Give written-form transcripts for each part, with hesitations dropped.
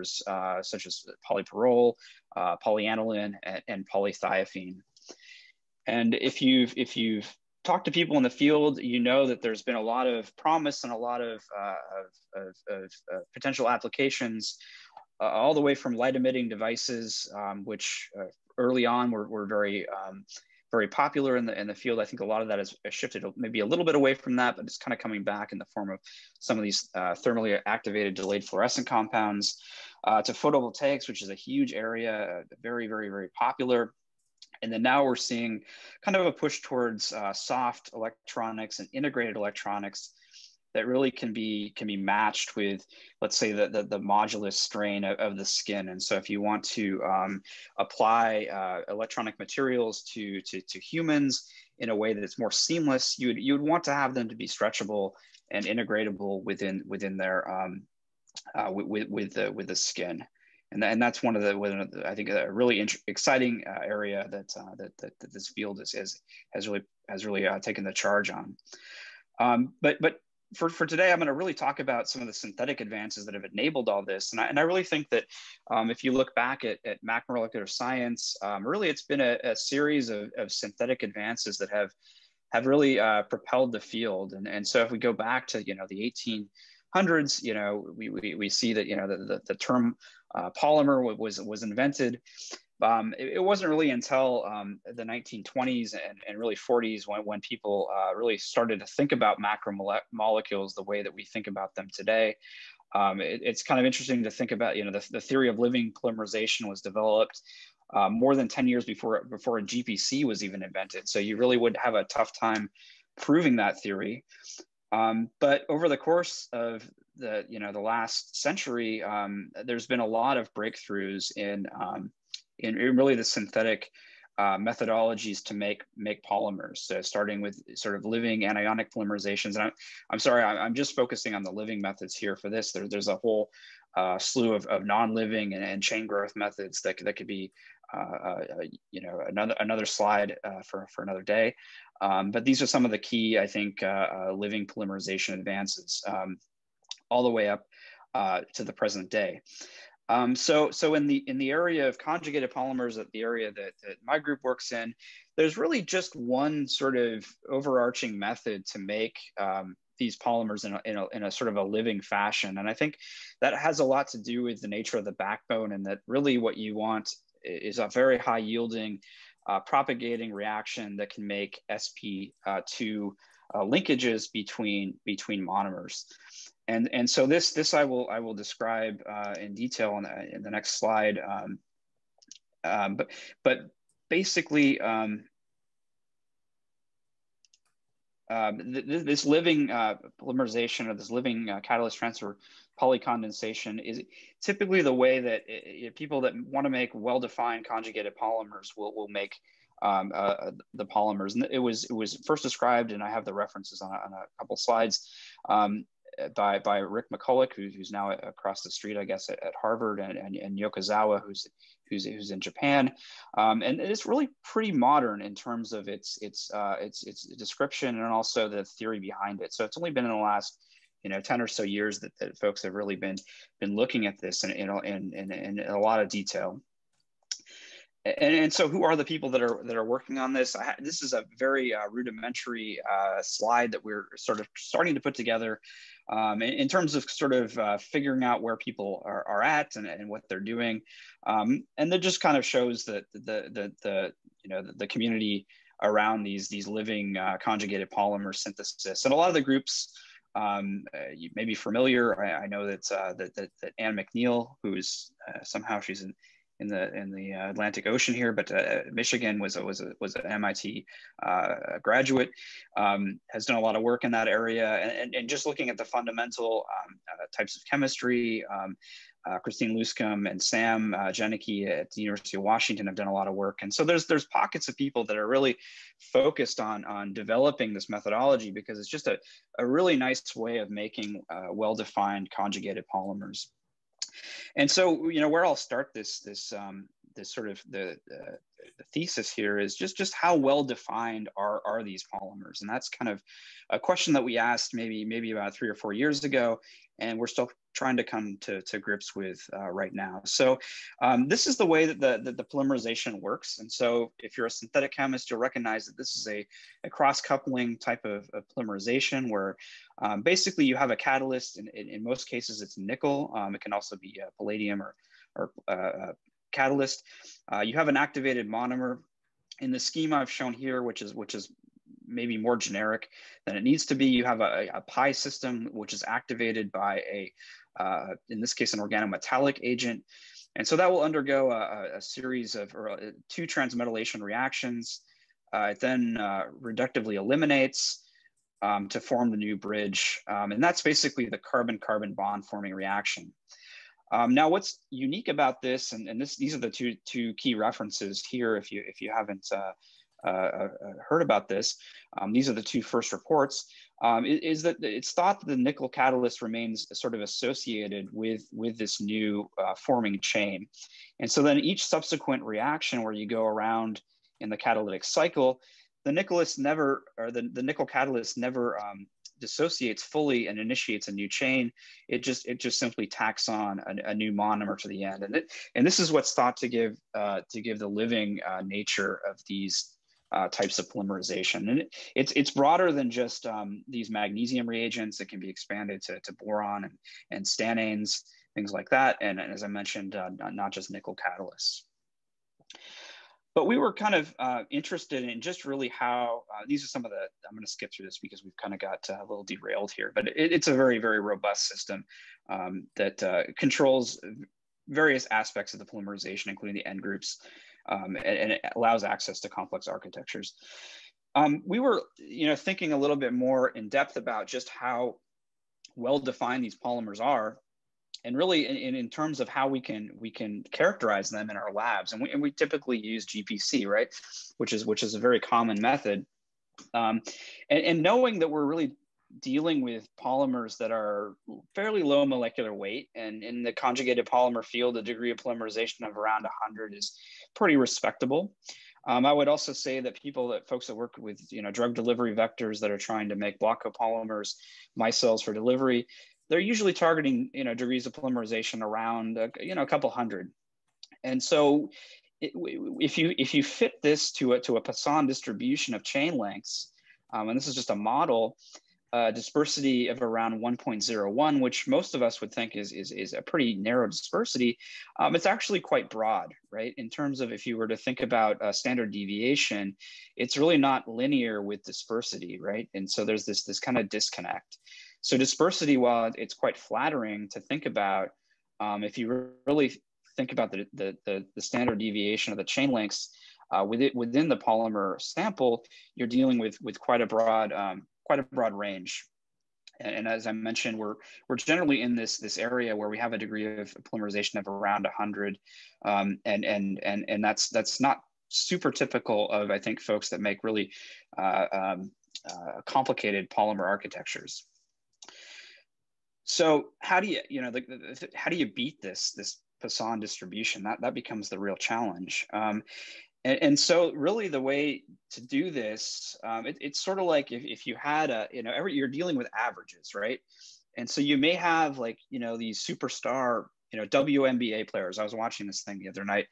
polymers such as polypyrrole, polyaniline, and polythiophene. And if you've talked to people in the field, you know that there's been a lot of promise and a lot of potential applications, all the way from light emitting devices, which early on were very very popular in the field. I think a lot of that has shifted maybe a little bit away from that, but it's kind of coming back in the form of some of these thermally activated delayed fluorescent compounds, to photovoltaics, which is a huge area, very, very, very popular. And then now we're seeing kind of a push towards soft electronics and integrated electronics that really can be matched with, let's say, the modulus strain of the skin. And so if you want to apply electronic materials to humans in a way that it's more seamless, you would want to have them to be stretchable and integratable within their with the skin. And that's one of the I think a really exciting area that this field has really taken the charge on. But for today, I'm going to really talk about some of the synthetic advances that have enabled all this. And I really think that if you look back at macromolecular science, really it's been a series of synthetic advances that have really propelled the field. And so if we go back to the 1800s, we see that the term polymer was invented. It wasn't really until the 1920s and really 40s when people really started to think about macromolecules the way that we think about them today. It's kind of interesting to think about, the theory of living polymerization was developed more than 10 years before a GPC was even invented. So you really would have a tough time proving that theory. But over the course of the last century, there's been a lot of breakthroughs in really the synthetic methodologies to make polymers. So starting with sort of living anionic polymerizations. And I'm sorry, I'm just focusing on the living methods here for this. There's a whole slew of non-living and chain growth methods that could be another slide for another day. But these are some of the key, I think, living polymerization advances all the way up to the present day. So in the area of conjugated polymers, at the area that my group works in, there's really just one sort of overarching method to make these polymers in a sort of a living fashion. And I think that has a lot to do with the nature of the backbone, and that really what you want is a very high yielding propagating reaction that can make sp2 linkages between monomers. And so this I will describe in detail in the next slide. But basically, this living polymerization, or this living catalyst transfer polycondensation, is typically the way that people that want to make well-defined conjugated polymers will make the polymers. And it was first described, and I have the references on a couple slides, by Rick McCulloch, who's now across the street, I guess, at Harvard, and Yokozawa, who's in Japan, and it's really pretty modern in terms of its description and also the theory behind it. So it's only been in the last 10 or so years that folks have really been looking at this in a lot of detail. And so who are the people that are working on this? This is a very rudimentary slide that we're sort of starting to put together in terms of sort of figuring out where people are at and what they're doing. And that just kind of shows that the community around these living conjugated polymer synthesis. And a lot of the groups you may be familiar. I know that Anne McNeil, who's somehow she's in the Atlantic Ocean here, but Michigan was an MIT graduate, has done a lot of work in that area, and just looking at the fundamental types of chemistry. Christine Luscombe and Sam Janicki at the University of Washington have done a lot of work, and so there's pockets of people that are really focused on developing this methodology, because it's just a really nice way of making well-defined conjugated polymers. And so, where I'll start this sort of the thesis here is just how well defined are these polymers, and that's kind of a question that we asked maybe about 3 or 4 years ago, and we're still trying to come to grips with right now. So this is the way that the polymerization works. And so if you're a synthetic chemist, you'll recognize that this is a cross-coupling type of polymerization where basically you have a catalyst. In most cases, it's nickel. It can also be palladium or catalyst. You have an activated monomer. In the schema I've shown here, which is maybe more generic than it needs to be, you have a pi system, which is activated by in this case, an organometallic agent. And so that will undergo a series of two transmetallation reactions. It then reductively eliminates to form the new bridge. And that's basically the carbon-carbon bond forming reaction. Now, what's unique about this, and these are the two key references here, if you haven't heard about this, these are the two first reports, is that it's thought that the nickel catalyst remains sort of associated with this new forming chain. And so then each subsequent reaction where you go around in the catalytic cycle, the nickel catalyst never dissociates fully and initiates a new chain. It just simply tacks on a new monomer to the end, and this is what's thought to give the living nature of these types of polymerization. And it's broader than just these magnesium reagents. It can be expanded to boron and stannanes, things like that, and as I mentioned, not just nickel catalysts. But we were kind of interested in just really how, these are some of the, I'm going to skip through this because we've kind of got a little derailed here, but it's a very, very robust system that controls various aspects of the polymerization, including the end groups, and it allows access to complex architectures. We were thinking a little bit more in depth about just how well defined these polymers are, and really in terms of how we can characterize them in our labs. And we typically use GPC, right? Which is a very common method. And knowing that we're really dealing with polymers that are fairly low molecular weight, and in the conjugated polymer field, a degree of polymerization of around 100 is pretty respectable. I would also say that folks that work with drug delivery vectors that are trying to make block copolymers, micelles for delivery, they're usually targeting degrees of polymerization around a couple hundred. And so if you fit this to a Poisson distribution of chain lengths, and this is just a model, dispersity of around 1.01, which most of us would think is a pretty narrow dispersity, it's actually quite broad, right? In terms of if you were to think about standard deviation, it's really not linear with dispersity, right? And so there's this kind of disconnect. So dispersity, while it's quite flattering to think about, if you really think about the standard deviation of the chain lengths within the polymer sample, you're dealing with quite a broad range. And as I mentioned, we're generally in this area where we have a degree of polymerization of around 100, and that's not super typical of, I think, folks that make really complicated polymer architectures. So how do you beat this Poisson distribution? That becomes the real challenge. And so really the way to do this, it's sort of like if you had you're dealing with averages, right? And so you may have these superstar, WNBA players. I was watching this thing the other night.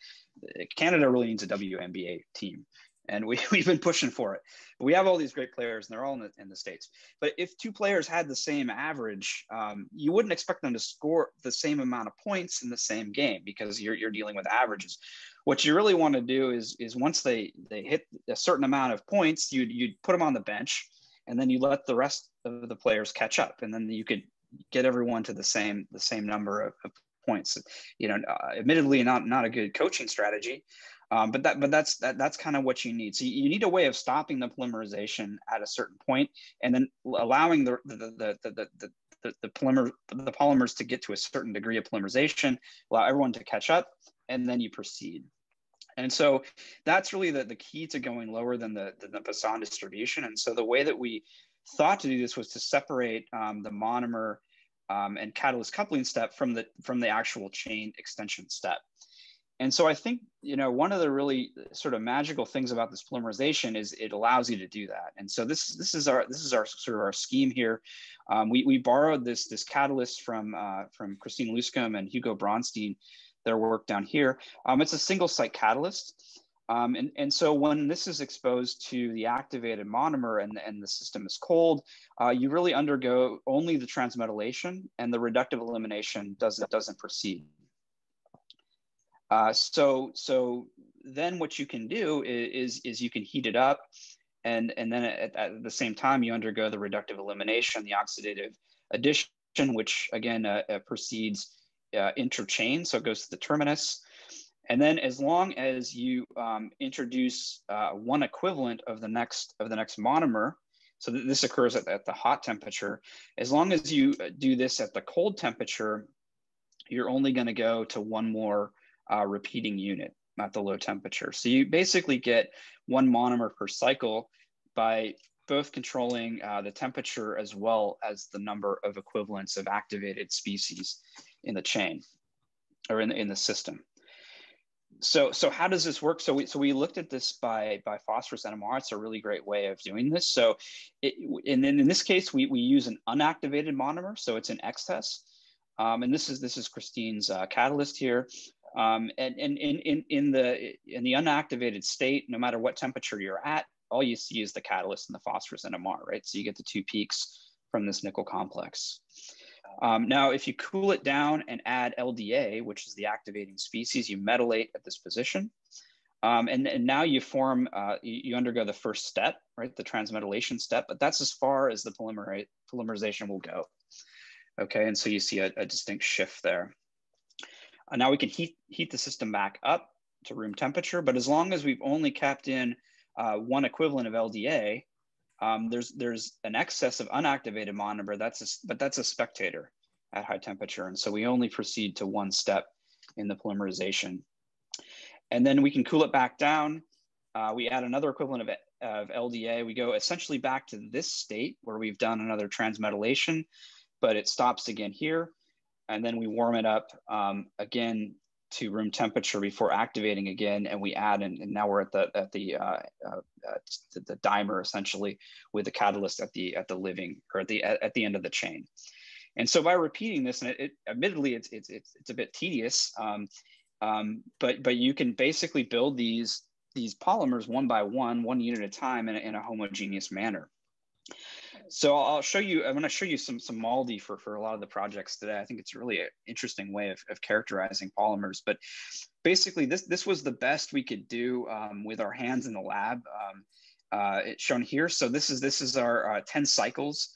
Canada really needs a WNBA team. And we've been pushing for it. We have all these great players, and they're all in the States. But if two players had the same average, you wouldn't expect them to score the same amount of points in the same game because you're dealing with averages. What you really want to do is once they hit a certain amount of points, you'd put them on the bench, and then you let the rest of the players catch up, and then you could get everyone to the same number of points. Admittedly, not a good coaching strategy. But that's kind of what you need. So you need a way of stopping the polymerization at a certain point, and then allowing the polymers to get to a certain degree of polymerization, allow everyone to catch up, and then you proceed. And so that's really the key to going lower than the Poisson distribution. And so the way that we thought to do this was to separate the monomer and catalyst coupling step from the actual chain extension step. And so I think, you know, one of the really sort of magical things about this polymerization is it allows you to do that. And so this is our sort of our scheme here. We borrowed this catalyst from Christine Luscombe and Hugo Bronstein, their work down here. It's a single site catalyst. And so when this is exposed to the activated monomer and the system is cold, you really undergo only the transmetallation, and the reductive elimination doesn't proceed. So then what you can do is you can heat it up, and then at the same time you undergo the reductive elimination, the oxidative addition, which again proceeds interchain, so it goes to the terminus. And then as long as you introduce one equivalent of the next monomer, so this occurs at the hot temperature, as long as you do this at the cold temperature, you're only going to go to one more repeating unit at the low temperature. So you basically get one monomer per cycle by both controlling the temperature as well as the number of equivalents of activated species in the chain or in the system. So how does this work? So we looked at this by phosphorus NMR. It's a really great way of doing this. So and then in this case, we use an unactivated monomer, so it's an excess. And this is Christine's catalyst here. And in the unactivated state, no matter what temperature you're at, all you see is the catalyst and the phosphorus NMR, right? So you get the two peaks from this nickel complex. Now, if you cool it down and add LDA, which is the activating species, you metallate at this position. And now you form, you undergo the first step, right? The transmetallation step, but that's as far as the polymerization will go. Okay, and so you see a distinct shift there. Now we can heat the system back up to room temperature, but as long as we've only kept in one equivalent of LDA, there's an excess of unactivated monomer, but that's a spectator at high temperature. And so we only proceed to one step in the polymerization. And then we can cool it back down. We add another equivalent of LDA. We go essentially back to this state where we've done another transmetallation, but it stops again here. And then we warm it up again to room temperature before activating again, and we add, and now we're at the dimer essentially with the catalyst at the living or at the end of the chain. And so by repeating this, and admittedly it's a bit tedious, but you can basically build these polymers one by one unit at a time in a homogeneous manner. So I'll show you, I'm going to show you some MALDI for a lot of the projects today. I think it's really an interesting way of characterizing polymers, but basically this was the best we could do with our hands in the lab. It's shown here. So this is our 10 cycles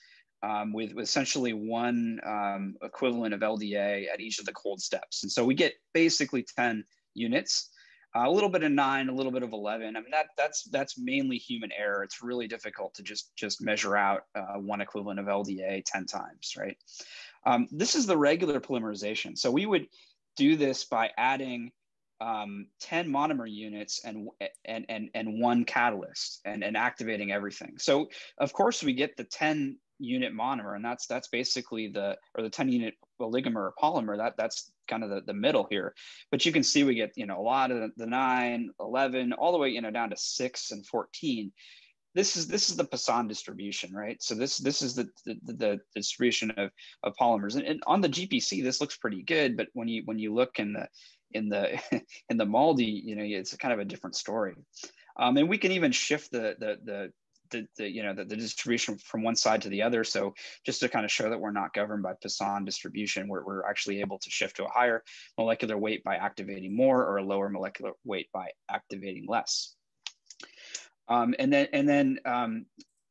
with essentially one equivalent of LDA at each of the cold steps. And so we get basically 10 units. A little bit of 9, a little bit of 11. I mean, that's mainly human error. It's really difficult to just measure out one equivalent of LDA 10 times, right? This is the regular polymerization. So we would do this by adding 10 monomer units and one catalyst and activating everything. So of course we get the 10 unit monomer, and that's basically the 10 unit oligomer or polymer. That's kind of the middle here, but you can see we get a lot of the 9, 11, all the way down to 6 and 14. This is the Poisson distribution, right? So this is the distribution of polymers, and on the GPC this looks pretty good, but when you look in the MALDI, it's kind of a different story. And we can even shift the distribution from one side to the other. So just to kind of show that we're not governed by Poisson distribution, we're actually able to shift to a higher molecular weight by activating more, or a lower molecular weight by activating less. And then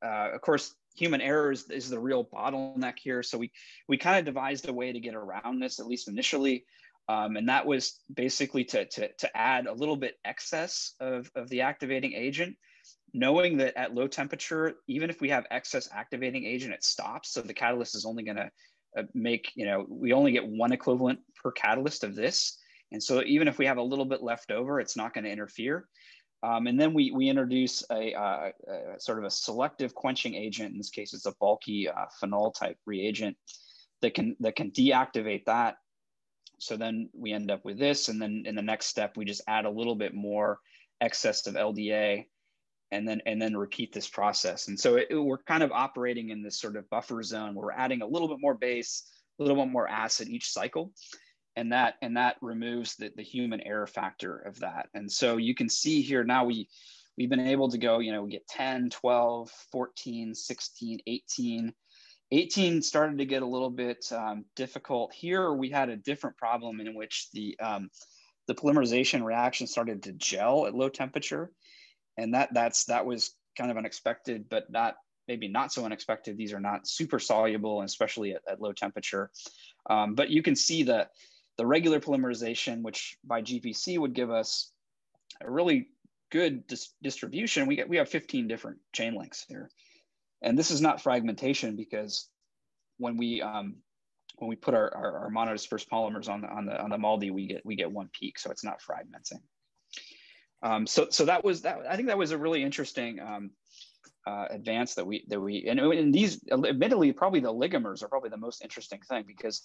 of course, human error is the real bottleneck here. So we kind of devised a way to get around this, at least initially. And that was basically to add a little bit excess of the activating agent, knowing that at low temperature, even if we have excess activating agent, it stops. So the catalyst is only going to make, we only get one equivalent per catalyst of this. And so even if we have a little bit left over, it's not going to interfere. And then we introduce a sort of a selective quenching agent. In this case, it's a bulky phenol type reagent that can deactivate that So then we end up with this, and then in the next step, we just add a little bit more excess of LDA, and then repeat this process. And so we're kind of operating in this sort of buffer zone where we're adding a little bit more base, a little bit more acid each cycle. And that removes the human error factor of that. And so you can see here now we've been able to go, we get 10, 12, 14, 16, 18. 18 started to get a little bit difficult. Here we had a different problem in which the polymerization reaction started to gel at low temperature. And that was kind of unexpected, but maybe not so unexpected. These are not super soluble, especially at low temperature. But you can see that the regular polymerization, which by GPC would give us a really good distribution, we have 15 different chain lengths here. And this is not fragmentation, because when we put our monodispersed polymers on the MALDI, we get one peak, so it's not fragmenting. So that was that. I think that was a really interesting advance that we and these, admittedly, probably the oligomers are probably the most interesting thing, because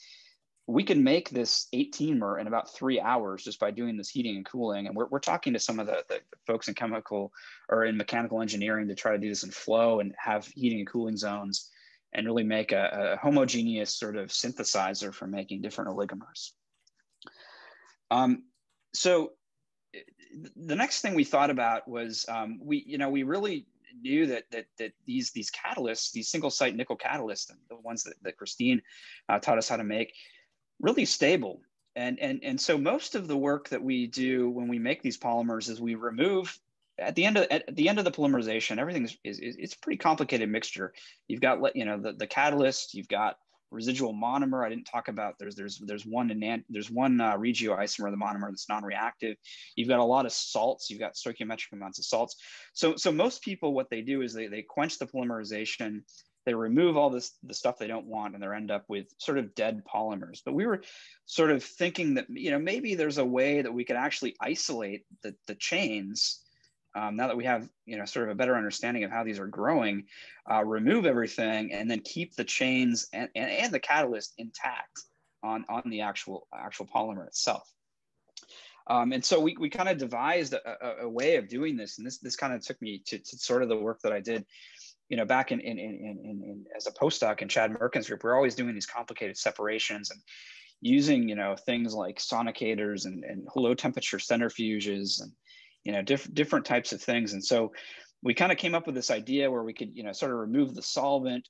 we can make this 18mer in about 3 hours just by doing this heating and cooling. And we're talking to some of the folks in chemical or in mechanical engineering to try to do this in flow and have heating and cooling zones and really make a homogeneous sort of synthesizer for making different oligomers. So the next thing we thought about was we really knew that these catalysts, these single site nickel catalysts, the ones that Christine taught us how to make, really stable. And so most of the work that we do when we make these polymers is we remove at the end of the polymerization, everything it's a pretty complicated mixture. You've got the catalyst, you've got residual monomer. I didn't talk about there's one regioisomer of the monomer that's non-reactive. You've got a lot of salts. You've got stoichiometric amounts of salts. So most people, what they do is they quench the polymerization. They remove all the stuff they don't want, and they end up with sort of dead polymers. But we were sort of thinking that maybe there's a way that we could actually isolate the chains. Now that we have sort of a better understanding of how these are growing, remove everything and then keep the chains and the catalyst intact on the actual polymer itself. And so we kind of devised a way of doing this, and this kind of took me to sort of the work that I did back in as a postdoc in Chad Merkin's group. We're always doing these complicated separations and using things like sonicators and low temperature centrifuges and different types of things. And so we kind of came up with this idea where we could sort of remove the solvent.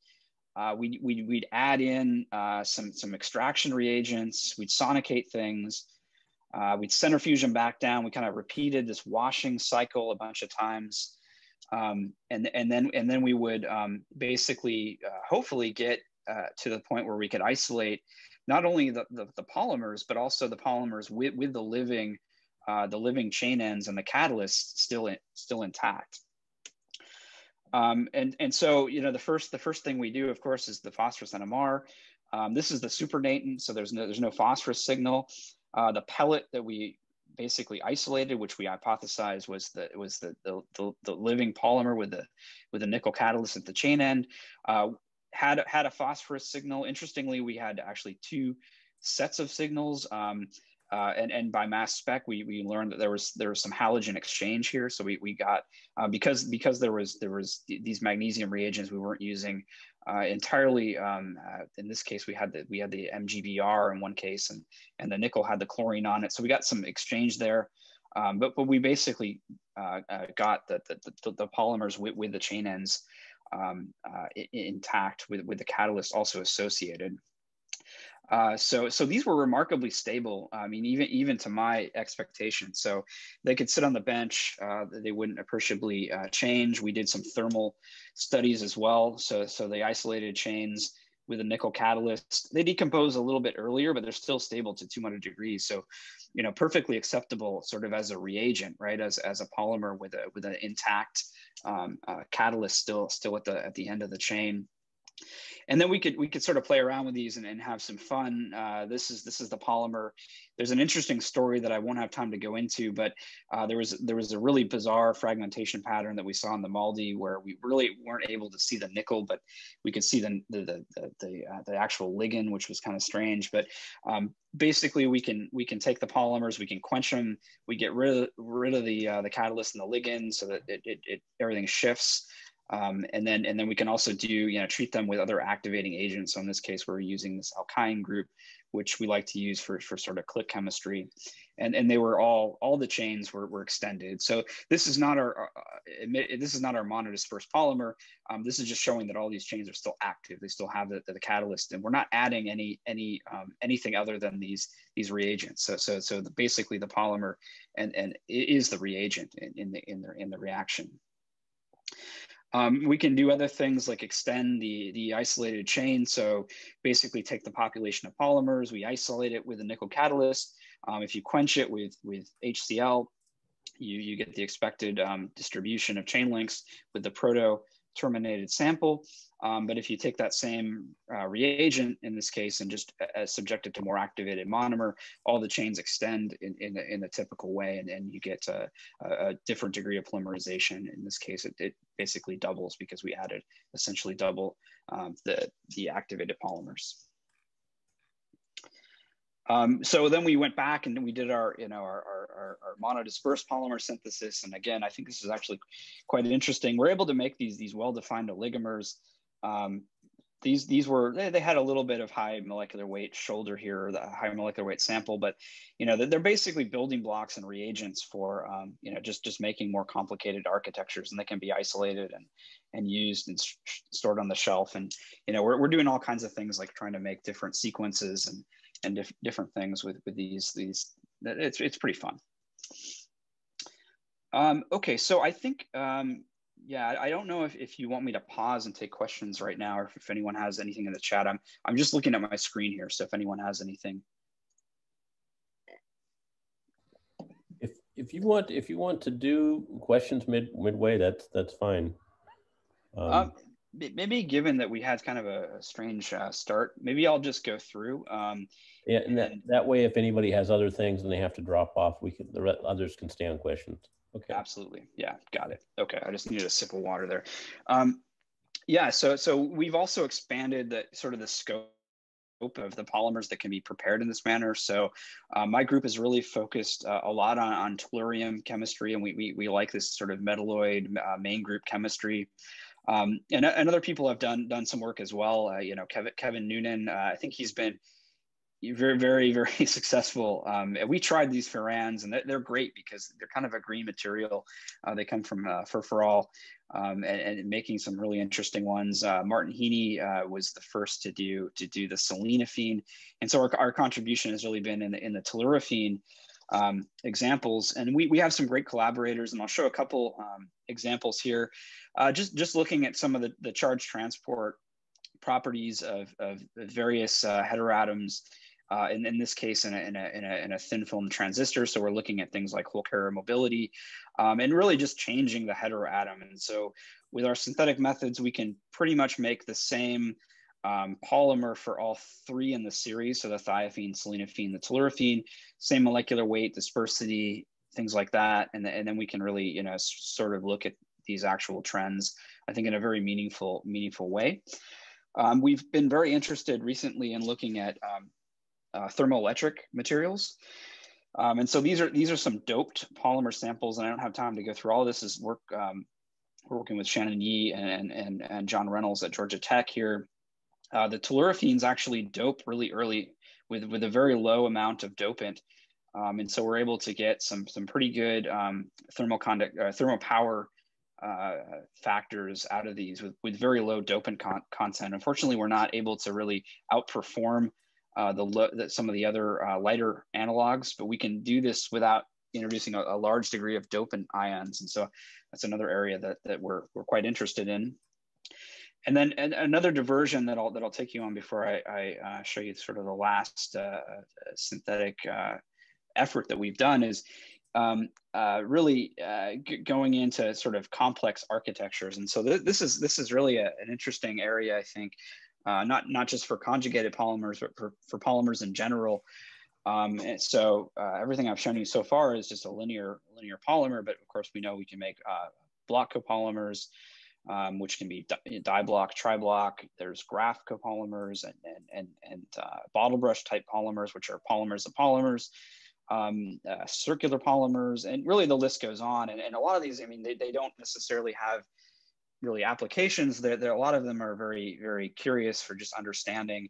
We'd add in some extraction reagents. We'd sonicate things. We'd centrifuge them back down. We kind of repeated this washing cycle a bunch of times. And then we would basically hopefully get to the point where we could isolate not only the polymers, but also the polymers with the living chain ends and the catalyst still intact. And so the first thing we do, of course, is the phosphorus NMR. This is the supernatant, so there's no phosphorus signal. The pellet that we basically isolated, which we hypothesized was the living polymer with the nickel catalyst at the chain end, had a phosphorus signal. Interestingly, we had actually two sets of signals. And by mass spec, we learned that there was some halogen exchange here. So we got because there was these magnesium reagents we weren't using entirely. In this case, we had the MgBr in one case, and the nickel had the chlorine on it. So we got some exchange there. But we basically got the polymers with the chain ends intact, with the catalyst also associated. So these were remarkably stable. I mean, even to my expectations. So they could sit on the bench. They wouldn't appreciably change. We did some thermal studies as well. So they isolated chains with a nickel catalyst. They decompose a little bit earlier, but they're still stable to 200 degrees. So, perfectly acceptable sort of as a reagent, right? As a polymer with an intact catalyst still at the end of the chain. And then we could sort of play around with these and have some fun. This is the polymer. There's an interesting story that I won't have time to go into, but there was a really bizarre fragmentation pattern that we saw in the MALDI where we really weren't able to see the nickel, but we could see the actual ligand, which was kind of strange. But basically, we can take the polymers, we can quench them, we get rid of the catalyst and the ligand, so that everything shifts. And then we can also do, treat them with other activating agents. So in this case, we're using this alkyne group, which we like to use for sort of click chemistry. And they were all the chains were extended. So this is not our monodispersed polymer. This is just showing that all these chains are still active. They still have the catalyst, and we're not adding anything other than these reagents. So basically the polymer and it is the reagent in the reaction. We can do other things like extend the isolated chain. So basically take the population of polymers, we isolate it with a nickel catalyst. If you quench it with HCl, you get the expected distribution of chain links with the proto-terminated sample. But if you take that same reagent in this case and just subject it to more activated monomer, all the chains extend in the typical way, and you get a different degree of polymerization. In this case, it basically doubles because we added essentially double the activated polymers. So then we went back and we did our monodispersed polymer synthesis. And again, I think this is actually quite interesting. We're able to make these well-defined oligomers. They had a little bit of high molecular weight shoulder here, the high molecular weight sample, but they're basically building blocks and reagents for just making more complicated architectures, and they can be isolated and used and stored on the shelf. And we're doing all kinds of things like trying to make different sequences and different things with these. It's pretty fun. Okay, so I think. Yeah, I don't know if you want me to pause and take questions right now, or if anyone has anything in the chat. I'm just looking at my screen here, so if anyone has anything. If you want to do questions midway, that's fine. Maybe given that we had kind of a strange start, maybe I'll just go through. Yeah, and that way, if anybody has other things and they have to drop off, others can stay on questions. Okay. Absolutely. Yeah, got it. Okay, I just needed a sip of water there. Yeah, so we've also expanded the scope of the polymers that can be prepared in this manner. So my group is really focused a lot on tellurium chemistry, and we like this sort of metalloid main group chemistry. And other people have done some work as well. Kevin Noonan, I think he's been very, very, very successful. We tried these Ferrans, and they're great because they're kind of a green material. They come from Furfural, and making some really interesting ones. Martin Heaney was the first to do the selenophene, and so our contribution has really been in the tellurethine examples. And we have some great collaborators, and I'll show a couple examples here. Just looking at some of the charge transport properties of various heteroatoms. In this case, in a thin film transistor. So we're looking at things like whole carrier mobility, and really just changing the heteroatom. And so with our synthetic methods, we can pretty much make the same polymer for all three in the series. So the thiophene, selenophene, the tellurethine, same molecular weight, dispersity, things like that. And then we can really, sort of look at these actual trends, I think, in a very meaningful way. We've been very interested recently in looking at thermoelectric materials. And so these are some doped polymer samples, and I don't have time to go through all of this. Is work we're working with Shannon Yee and John Reynolds at Georgia Tech here. The tellurethines actually dope really early with a very low amount of dopant, and so we're able to get some pretty good thermal power factors out of these with very low dopant content. Unfortunately, we're not able to really outperform some of the other lighter analogs, but we can do this without introducing a large degree of dopant ions. And so that's another area that we're quite interested in. And then another diversion that I'll take you on before I show you sort of the last synthetic effort that we've done is really going into sort of complex architectures. And so this is really an interesting area, I think, not just for conjugated polymers, but for polymers in general. And so everything I've shown you so far is just a linear polymer, but of course we know we can make block copolymers, which can be diblock, triblock. There's graph copolymers and bottle brush type polymers, which are polymers of polymers, circular polymers, and really the list goes on. And a lot of these, I mean, they don't necessarily have really applications. There a lot of them are very, very curious for just understanding,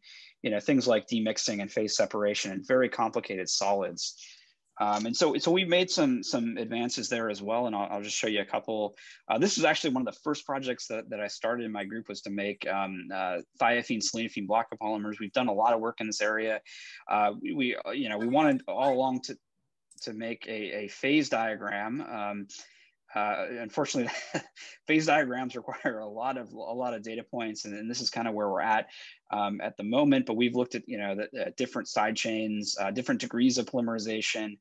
things like demixing and phase separation and very complicated solids. And so we've made some advances there as well. And I'll just show you a couple. This was actually one of the first projects that I started in my group, was to make thiophene, selenophene block copolymers. We've done a lot of work in this area. We wanted all along to make a phase diagram. Unfortunately, phase diagrams require a lot of data points, and this is kind of where we're at the moment. But we've looked at the different side chains, different degrees of polymerization,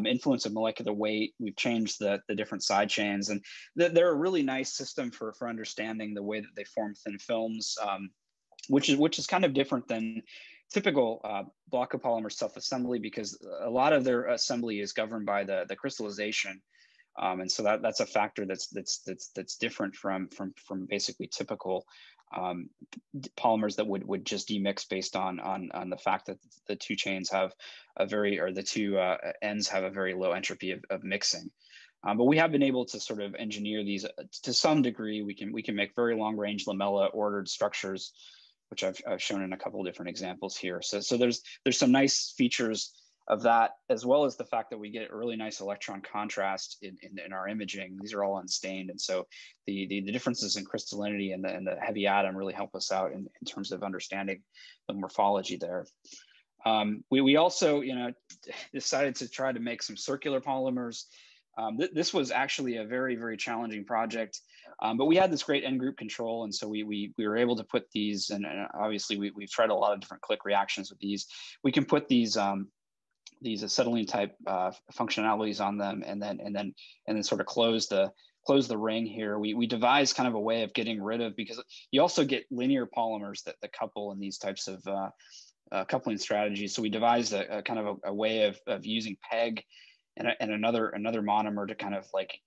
influence of molecular weight. We've changed the different side chains, and they're a really nice system for understanding the way that they form thin films, which is kind of different than typical block copolymer self-assembly, because a lot of their assembly is governed by the crystallization. And so that's a factor that's different from basically typical polymers that would just demix based on the fact that the two chains have the two ends have a very low entropy of mixing. But we have been able to sort of engineer these to some degree. We can make very long range lamella ordered structures, which I've shown in a couple of different examples here. So there's some nice features of that, as well as the fact that we get a really nice electron contrast in our imaging. These are all unstained, and so the differences in crystallinity and the heavy atom really help us out in terms of understanding the morphology there. We also decided to try to make some circular polymers. This was actually a very, very challenging project, but we had this great end group control, and so we were able to put these, and obviously we've tried a lot of different click reactions with these. We can put these acetylene type functionalities on them, and then sort of close the ring here. We devised kind of a way of getting rid of, because you also get linear polymers that couple in these types of coupling strategies. So we devised a kind of a way of using PEG and another monomer to kind of like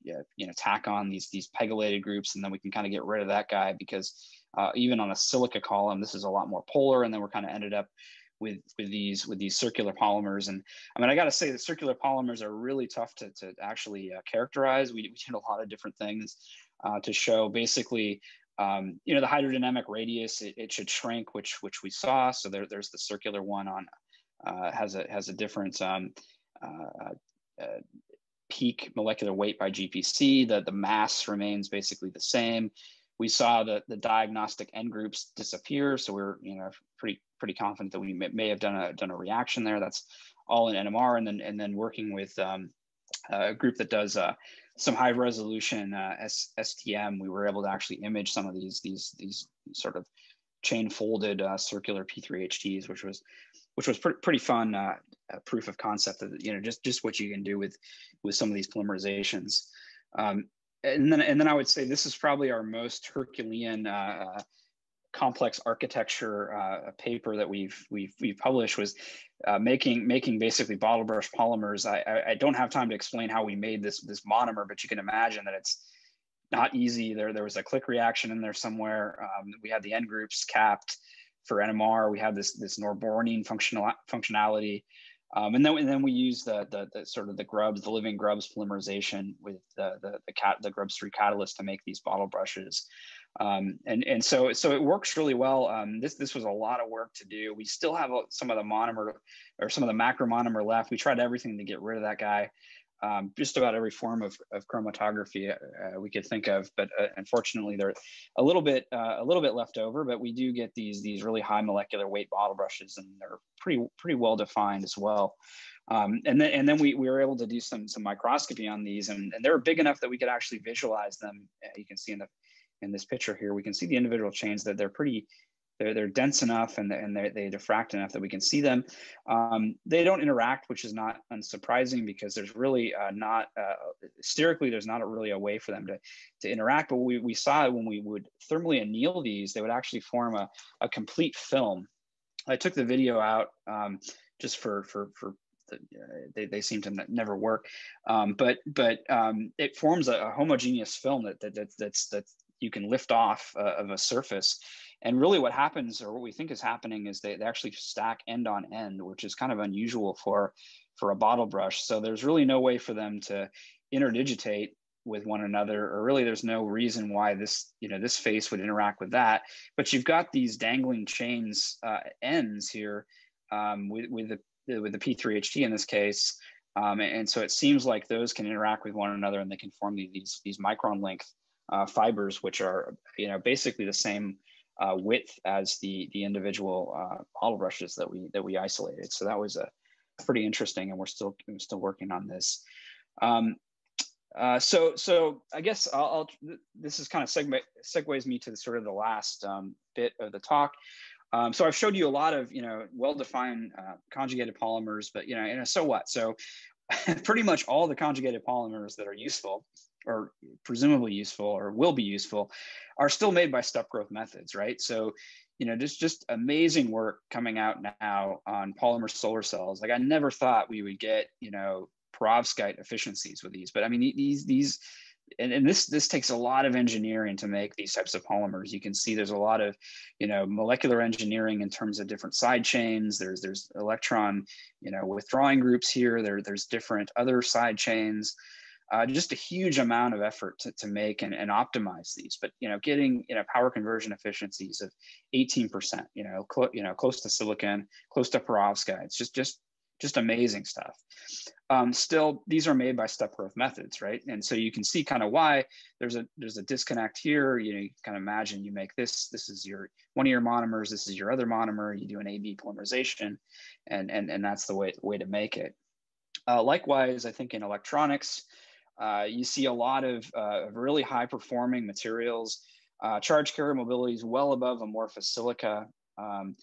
tack on these pegylated groups, and then we can kind of get rid of that guy, because even on a silica column, this is a lot more polar, and then we're kind of ended up with these circular polymers. And I mean, I got to say that circular polymers are really tough to actually characterize. We did a lot of different things to show basically, the hydrodynamic radius, it should shrink, which we saw. So there's the circular one on has a different peak molecular weight by GPC. The mass remains basically the same. We saw that the diagnostic end groups disappear, so we're pretty confident that we may have done a reaction there. That's all in NMR, and then working with a group that does some high resolution STM, we were able to actually image some of these sort of chain folded circular P3HTs, which was pretty fun proof of concept of just what you can do with some of these polymerizations. And then I would say this is probably our most Herculean complex architecture paper that we've published, was making basically bottle brush polymers. I don't have time to explain how we made this monomer, but you can imagine that it's not easy. There was a click reaction in there somewhere. We had the end groups capped for NMR. We had this norbornene functionality. And then we use the sort of the living grubs polymerization with the grubs 3 catalyst to make these bottle brushes. And so it works really well. This was a lot of work to do. We still have some of the monomer or some of the macro monomer left. We tried everything to get rid of that guy. Just about every form of chromatography we could think of, but unfortunately they're a little bit left over. But we do get these really high molecular weight bottle brushes, and they're pretty well defined as well. And then we were able to do some microscopy on these, and they're big enough that we could actually visualize them. You can see in this picture here, we can see the individual chains, that they're pretty they're dense enough and they diffract enough that we can see them. They don't interact, which is not unsurprising because there's really sterically, there's not really a way for them to interact. But we saw when we would thermally anneal these, they would actually form a complete film. I took the video out just for they seem to never work, but it forms a homogeneous film that you can lift off of a surface. And really what happens, or what we think is happening, is they actually stack end on end, which is kind of unusual for a bottle brush. So there's really no way for them to interdigitate with one another, or really there's no reason why this face would interact with that. But you've got these dangling chains ends here with the P3HT in this case. And so it seems like those can interact with one another, and they can form these micron length fibers, which are basically the same width as the individual bottle brushes that we isolated. So that was pretty interesting, and we're still working on this. So I guess this is kind of segues me to sort of the last bit of the talk. So I've showed you a lot of well-defined conjugated polymers, but so what? So pretty much all the conjugated polymers that are useful, or presumably useful, or will be useful, are still made by step growth methods, right? So, just amazing work coming out now on polymer solar cells. Like, I never thought we would get, perovskite efficiencies with these, but I mean, these, and this takes a lot of engineering to make these types of polymers. You can see there's a lot of, molecular engineering in terms of different side chains. There's electron, withdrawing groups here. There's different other side chains. Just a huge amount of effort to make and optimize these, but getting power conversion efficiencies of 18%, close to silicon, close to perovskite. It's just amazing stuff. Still, these are made by step growth methods, right? And so you can see kind of why there's a disconnect here. You can kind of imagine you make this is one of your monomers, this is your other monomer. You do an AB polymerization, and that's the way to make it. Likewise, I think in electronics, you see a lot of really high performing materials, charge carrier mobility is well above amorphous silica, over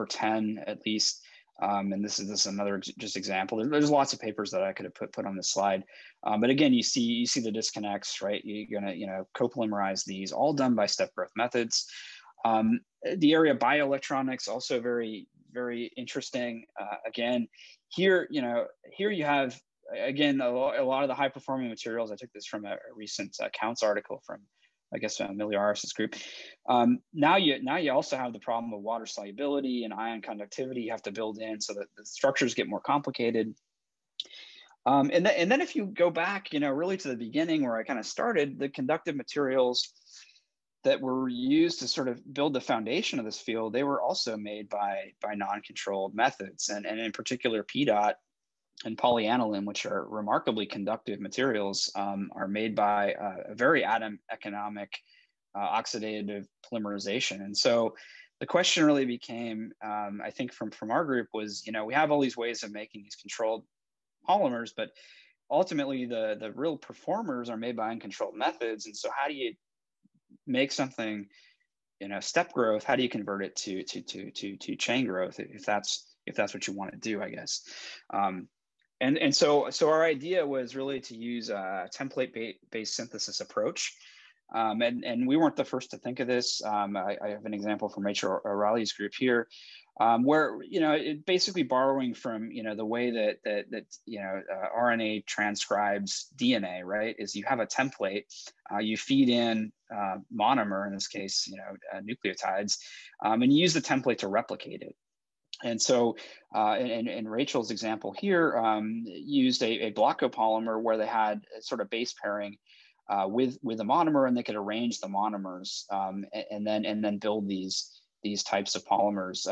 10 at least. And this is another just example. There's lots of papers that I could have put on this slide. But again, you see the disconnects, right? You're gonna, copolymerize these, all done by step growth methods. The area of bioelectronics, also very, very interesting. Again, here you have, again, a lot of the high performing materials. I took this from a recent Counts article from, I guess, Miliaris's group. Now you also have the problem of water solubility and ion conductivity you have to build in, so that the structures get more complicated. And then if you go back, really to the beginning where I kind of started, the conductive materials that were used to sort of build the foundation of this field, they were also made by non-controlled methods, and in particular PDOT and polyaniline, which are remarkably conductive materials, are made by a very atom economic oxidative polymerization. And so the question really became, I think from our group was, we have all these ways of making these controlled polymers, but ultimately the real performers are made by uncontrolled methods. And so how do you make something, step growth? How do you convert it to chain growth if that's what you want to do, I guess. And so our idea was really to use a template-based synthesis approach. And we weren't the first to think of this. I have an example from Rachel O'Reilly's group here, where, it basically borrowing from, the way that RNA transcribes DNA, right, is you have a template, you feed in monomer, in this case, nucleotides, and you use the template to replicate it. And so, in Rachel's example here, used a block copolymer where they had a sort of base pairing with a monomer, and they could arrange the monomers and then build these types of polymers,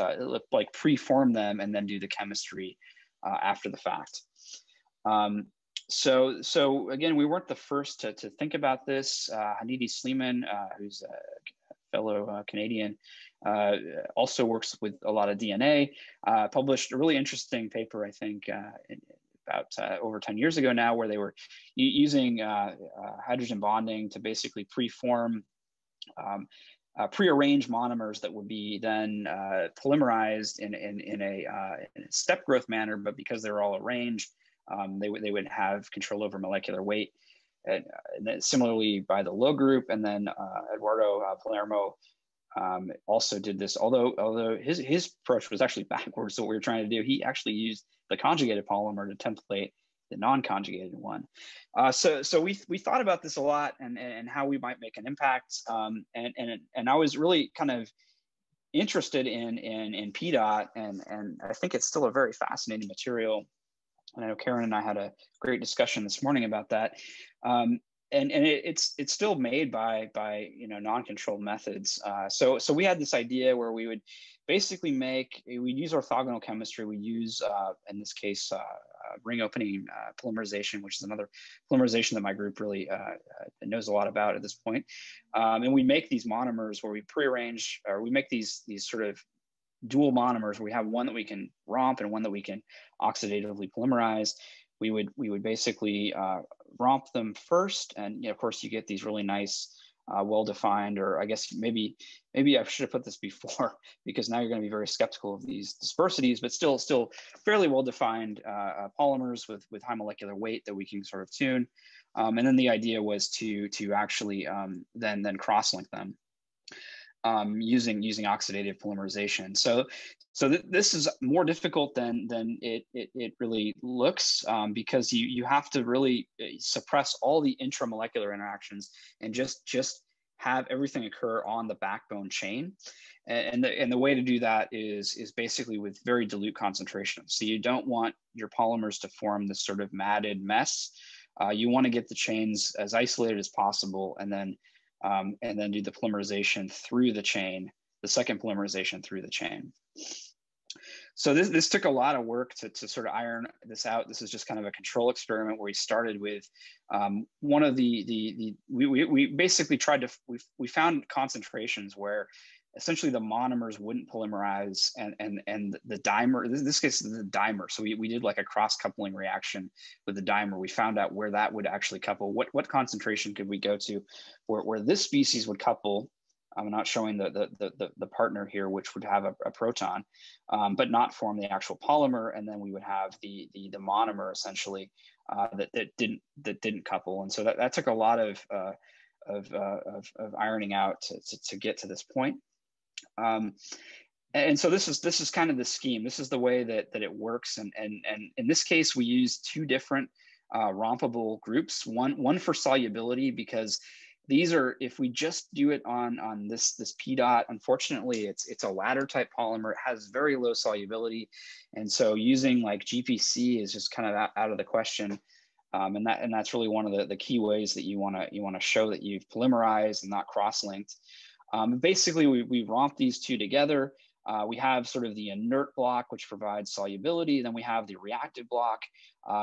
like preform them and then do the chemistry after the fact. So again, we weren't the first to think about this. Hanidi Sleeman, who's a fellow Canadian, also works with a lot of DNA, published a really interesting paper, I think, about over 10 years ago now, where they were using hydrogen bonding to basically preform prearranged monomers that would be then polymerized in a step growth manner, but because they're all arranged, they would have control over molecular weight. And then similarly by the low group, and then Eduardo Palermo also did this, although his approach was actually backwards to what we were trying to do. He actually used the conjugated polymer to template the non-conjugated one. So we thought about this a lot, and how we might make an impact. And I was really kind of interested in PDOT, and I think it's still a very fascinating material. And I know Karen and I had a great discussion this morning about that. And it's still made by non-controlled methods. So we had this idea where we would basically we'd use orthogonal chemistry. We use in this case ring opening polymerization, which is another polymerization that my group really knows a lot about at this point. And we make these monomers where we prearrange, or we make these sort of dual monomers where we have one that we can romp and one that we can oxidatively polymerize. We would basically romp them first, and of course you get these really nice well-defined, or I guess maybe I should have put this before, because now you're going to be very skeptical of these dispersities, but still fairly well-defined polymers with high molecular weight that we can sort of tune. And then the idea was to actually then cross-link them using oxidative polymerization. So this is more difficult than it really looks, because you have to really suppress all the intramolecular interactions and just have everything occur on the backbone chain. And the way to do that is basically with very dilute concentration. So you don't want your polymers to form this sort of matted mess. You want to get the chains as isolated as possible, and then do the polymerization through the chain, the second polymerization through the chain. So this took a lot of work to sort of iron this out. This is just kind of a control experiment where we started with one of we basically tried to, we found concentrations where essentially the monomers wouldn't polymerize, and the dimer, in this case the dimer. So we did like a cross coupling reaction with the dimer. We found out where that would actually couple. What concentration could we go to where this species would couple? I'm not showing the partner here, which would have a proton, but not form the actual polymer. And then we would have the monomer essentially that didn't couple. And so that took a lot of ironing out to get to this point. And so this is kind of the scheme. This is the way that it works. And in this case, we use two different rompable groups. One for solubility, because these are, if we just do it on this PDOT, unfortunately, it's a ladder type polymer. It has very low solubility, and so using like GPC is just kind of out of the question. And that's really one of the key ways that you want to show that you've polymerized and not cross-linked. Basically, we romp these two together. We have sort of the inert block, which provides solubility. Then we have the reactive block.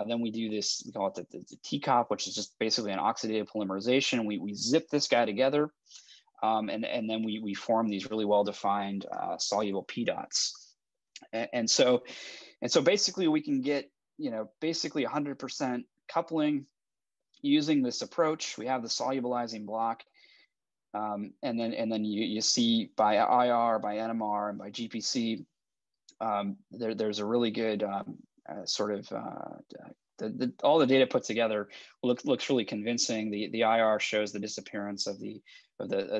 Then we do this, we call it the TCOP, which is just basically an oxidative polymerization. We zip this guy together, and then we form these really well-defined soluble PDOTs. And so basically we can get, basically 100% coupling using this approach. We have the solubilizing block. And then you see by IR, by NMR, and by GPC, there's a really good sort of all the data put together looks really convincing. The IR shows the disappearance of the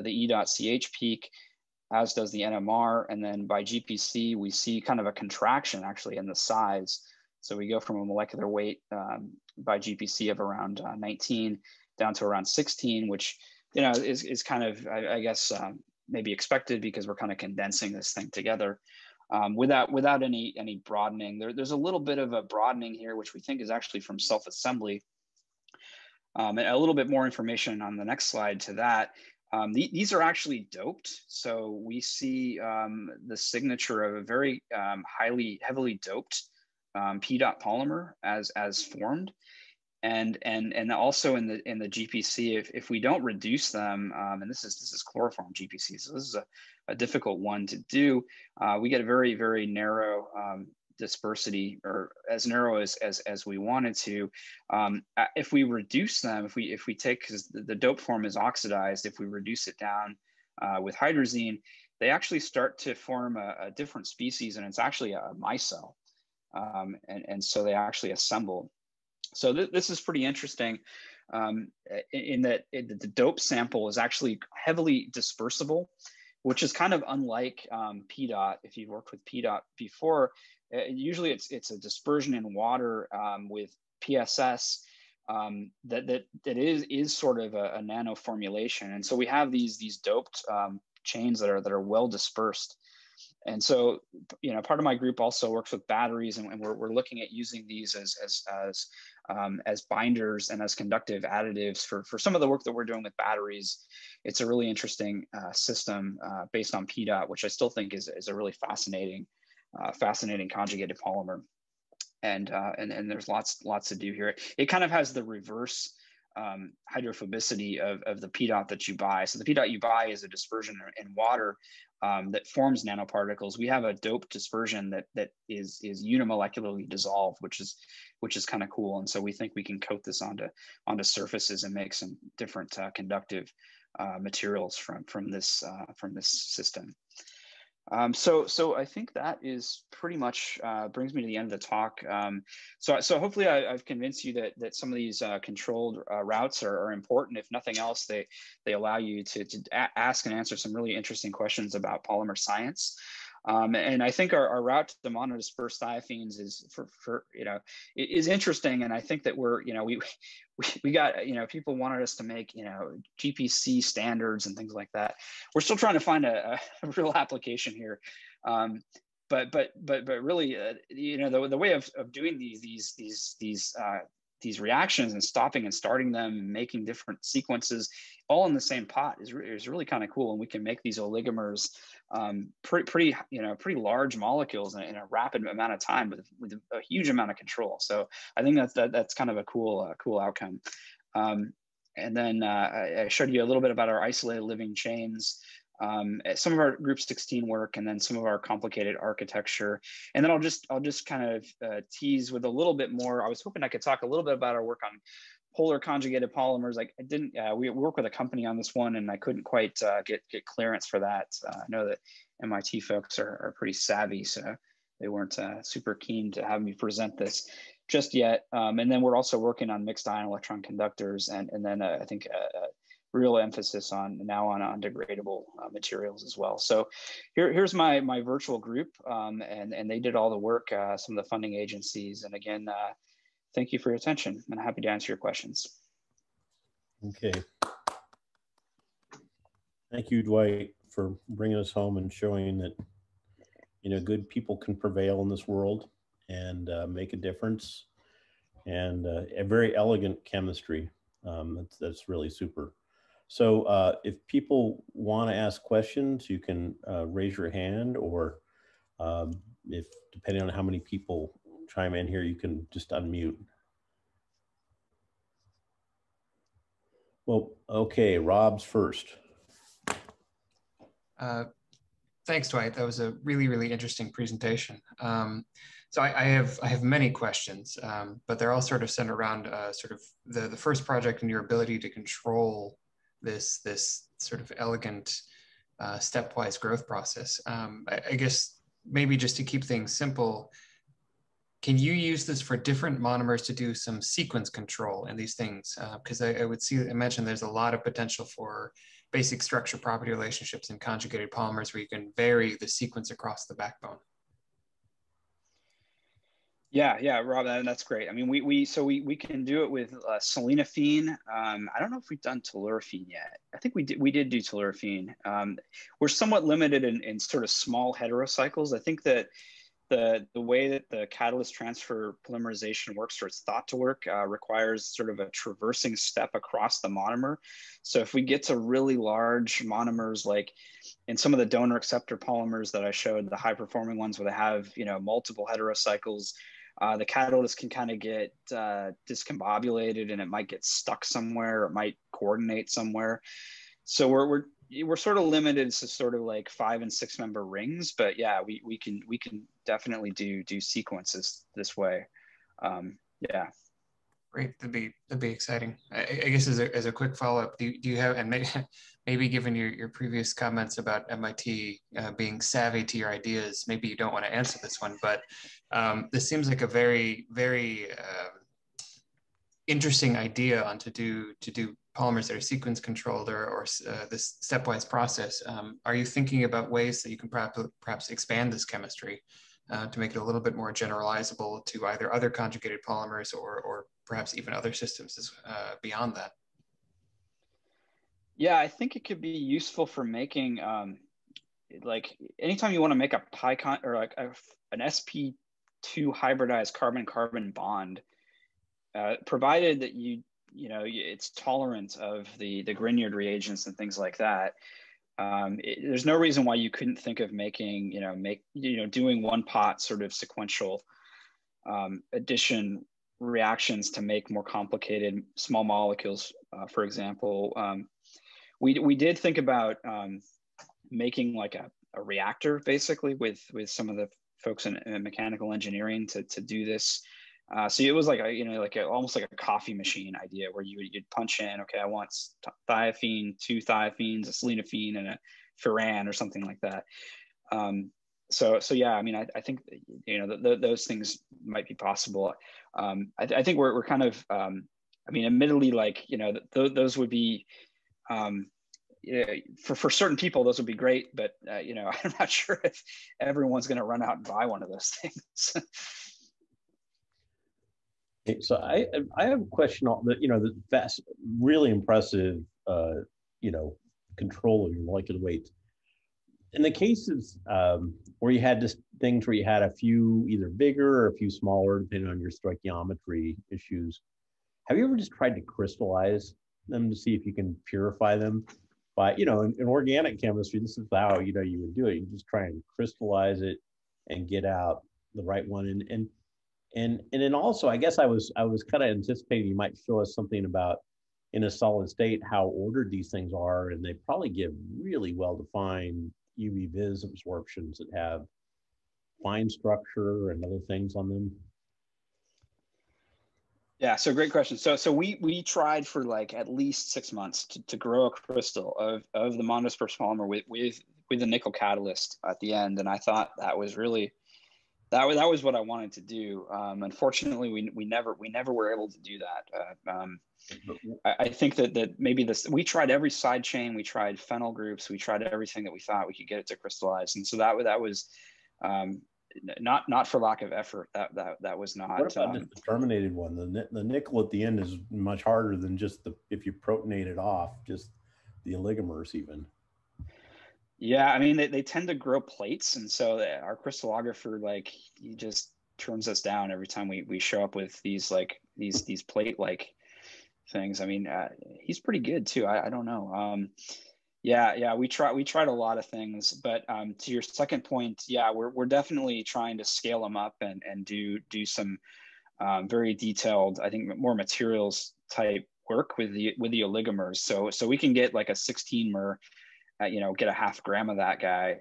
E.CH peak, as does the NMR, and then by GPC we see kind of a contraction actually in the size. So we go from a molecular weight by GPC of around 19 down to around 16, which is kind of, I guess, maybe expected, because we're kind of condensing this thing together without any broadening. There's a little bit of a broadening here, which we think is actually from self-assembly. And a little bit more information on the next slide to that. These are actually doped. So we see the signature of a very heavily doped PDOT polymer as formed. And also in the GPC, if we don't reduce them, and this is chloroform GPC, so this is a difficult one to do. We get a very, very narrow dispersity, or as narrow as we wanted to. If we reduce them, if we take, because the dope form is oxidized, if we reduce it down with hydrazine, they actually start to form a different species, and it's actually a micelle. And so they actually assemble. So this is pretty interesting in that the dope sample is actually heavily dispersible, which is kind of unlike PDOT. If you've worked with PDOT before, usually it's a dispersion in water with PSS that is sort of a nano formulation. And so we have these doped chains that are well dispersed. And so, part of my group also works with batteries, and we're looking at using these as binders and as conductive additives for some of the work that we're doing with batteries. It's a really interesting system based on PDOT, which I still think is a really fascinating conjugated polymer. And there's lots to do here. It kind of has the reverse hydrophobicity of the PDOT that you buy. So the PDOT you buy is a dispersion in water that forms nanoparticles. We have a doped dispersion that is unimolecularly dissolved, which is kind of cool. And so we think we can coat this onto surfaces and make some different conductive materials from this system. So I think that is pretty much brings me to the end of the talk. So hopefully I've convinced you that some of these controlled routes are important. If nothing else, they allow you to ask and answer some really interesting questions about polymer science. And I think our route to monodispersed thiophenes is interesting. And I think that we got, people wanted us to make, GPC standards and things like that. We're still trying to find a real application here. But really, the way of doing these reactions and stopping and starting them and making different sequences all in the same pot is really kind of cool. And we can make these oligomers pretty large molecules in a rapid amount of time with a huge amount of control. So I think that's kind of a cool outcome. And then I showed you a little bit about our isolated living chains, some of our group 16 work, and then some of our complicated architecture. And then I'll just kind of tease with a little bit more. I was hoping I could talk a little bit about our work on polar conjugated polymers. I didn't, we work with a company on this one, and I couldn't quite get clearance for that. I know that MIT folks are pretty savvy, so they weren't super keen to have me present this just yet. And then we're also working on mixed ion electron conductors, and then I think real emphasis on degradable materials as well. So here's my virtual group, and they did all the work, some of the funding agencies. And again, thank you for your attention, and happy to answer your questions. Okay. Thank you, Dwight, for bringing us home and showing that, good people can prevail in this world and make a difference, and a very elegant chemistry. That's really super. So if people want to ask questions, you can raise your hand, or if depending on how many people chime in here, you can just unmute. Well, okay, Rob's first. Thanks, Dwight. That was a really, really interesting presentation. So I have many questions, but they're all sort of centered around sort of the first project and your ability to control this sort of elegant stepwise growth process. I guess maybe just to keep things simple, can you use this for different monomers to do some sequence control in these things? Because I mentioned there's a lot of potential for basic structure property relationships in conjugated polymers where you can vary the sequence across the backbone. Yeah, Rob, that's great. I mean, we can do it with selenophene. I don't know if we've done tellurafene yet. I think we did do tellurafene. We're somewhat limited in sort of small heterocycles. I think that the way that the catalyst transfer polymerization works, or it's thought to work, requires sort of a traversing step across the monomer. So if we get to really large monomers, like in some of the donor acceptor polymers that I showed, the high performing ones where they have multiple heterocycles, the catalyst can kind of get discombobulated, and it might get stuck somewhere, or it might coordinate somewhere. So we're sort of limited to sort of like 5 and 6 member rings, but yeah, we can definitely do sequences this way. Yeah. Great, that'd be exciting. I guess as a quick follow-up, do you have, and maybe given your previous comments about MIT being savvy to your ideas, maybe you don't want to answer this one, but this seems like a very interesting idea on to do polymers that are sequence controlled or this stepwise process. Are you thinking about ways that you can perhaps expand this chemistry to make it a little bit more generalizable to either other conjugated polymers or perhaps even other systems beyond that? Yeah, I think it could be useful for making, like anytime you want to make a or like an sp2 hybridized carbon-carbon bond, provided that it's tolerant of the Grignard reagents and things like that. There's no reason why you couldn't think of making, doing one pot sort of sequential addition reactions to make more complicated small molecules, for example. We did think about making like a reactor basically with some of the folks in mechanical engineering to do this. So it was like almost like a coffee machine idea where you'd punch in, okay, I want thiophene, 2 thiophene, a selenophene, and a furan or something like that. So yeah, I mean, I think those things might be possible. I think we're kind of, I mean, admittedly, like those would be for certain people, those would be great, but I'm not sure if everyone's going to run out and buy one of those things. So I have a question on the vast, really impressive, control of your molecular weights. In the cases where you had just things where you had a few either bigger or a few smaller, depending on your stoichiometry issues, have you ever just tried to crystallize them to see if you can purify them? By in organic chemistry, this is how you would do it. You just try and crystallize it and get out the right one. And then also, I guess I was kind of anticipating you might show us something about in a solid state how ordered these things are, and they probably give really well-defined UV vis absorptions that have fine structure and other things on them. Yeah, so great question. So we tried for like at least 6 months to grow a crystal of the monosperse polymer with a nickel catalyst at the end, and I thought that was really that was what I wanted to do. Unfortunately, we never were able to do that. I think that maybe we tried every side chain, we tried phenyl groups, we tried everything that we thought we could get it to crystallize, and so that was not for lack of effort. That was not. What about just the terminated one? The nickel at the end is much harder than just if you protonate it off, just the oligomers even. Yeah, I mean they tend to grow plates, and so our crystallographer he just turns us down every time we show up with these these plate things. I mean he's pretty good too. I don't know. Yeah, we tried a lot of things, but to your second point, yeah, we're definitely trying to scale them up and do some very detailed, I think more materials type work with the oligomers. So we can get like a 16 mer, get a half gram of that guy,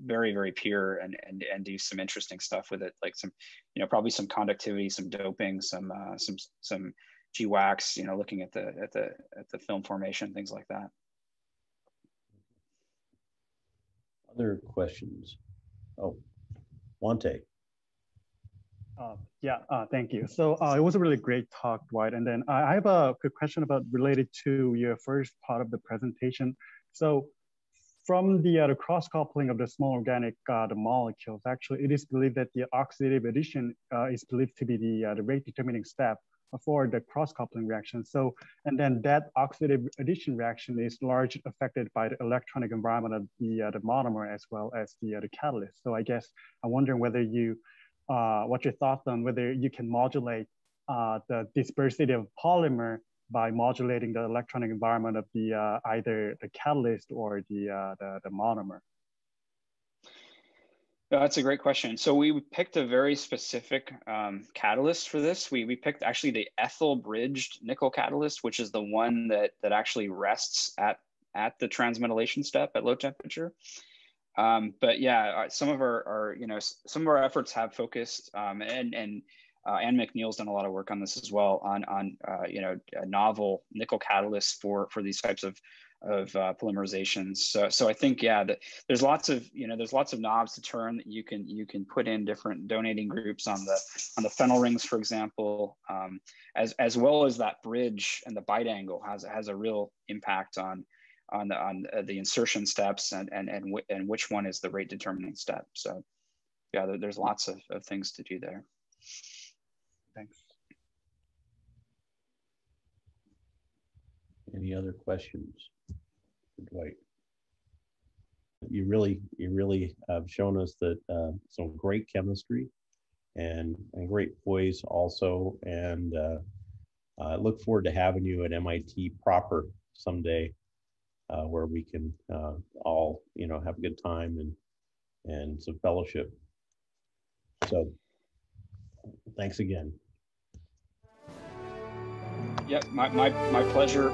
very, very pure, and do some interesting stuff with it, like some, probably some conductivity, some doping, some G-wax, looking at the film formation, things like that. Other questions? Oh, Wante. Thank you. So it was a really great talk, Dwight. And then I have a quick question related to your first part of the presentation. So from the cross-coupling of the small organic the molecules, actually, it is believed that the oxidative addition is believed to be the rate determining step for the cross-coupling reaction. So, and then that oxidative addition reaction is largely affected by the electronic environment of the monomer as well as the catalyst. So I guess I'm wondering whether what your thoughts on whether you can modulate the dispersity of polymer by modulating the electronic environment of the either the catalyst or the monomer. That's a great question. So we picked a very specific catalyst for this. We picked actually the ethyl bridged nickel catalyst, which is the one that actually rests at the transmetallation step at low temperature. But yeah, some of our efforts have focused and and McNeil's done a lot of work on this as well on you know, novel nickel catalysts for these types of polymerizations. So I think, yeah, that there's lots of, you know, there's lots of knobs to turn that you can put in different donating groups on the phenyl rings, for example, as well as that bridge and the bite angle has a real impact on the insertion steps and which one is the rate determining step. So yeah, there's lots of things to do there. Thanks. Any other questions for Dwight? You really have shown us that some great chemistry and great poise also, and I look forward to having you at MIT proper someday, where we can all, you know, have a good time and some fellowship. So thanks again. Yep, my pleasure.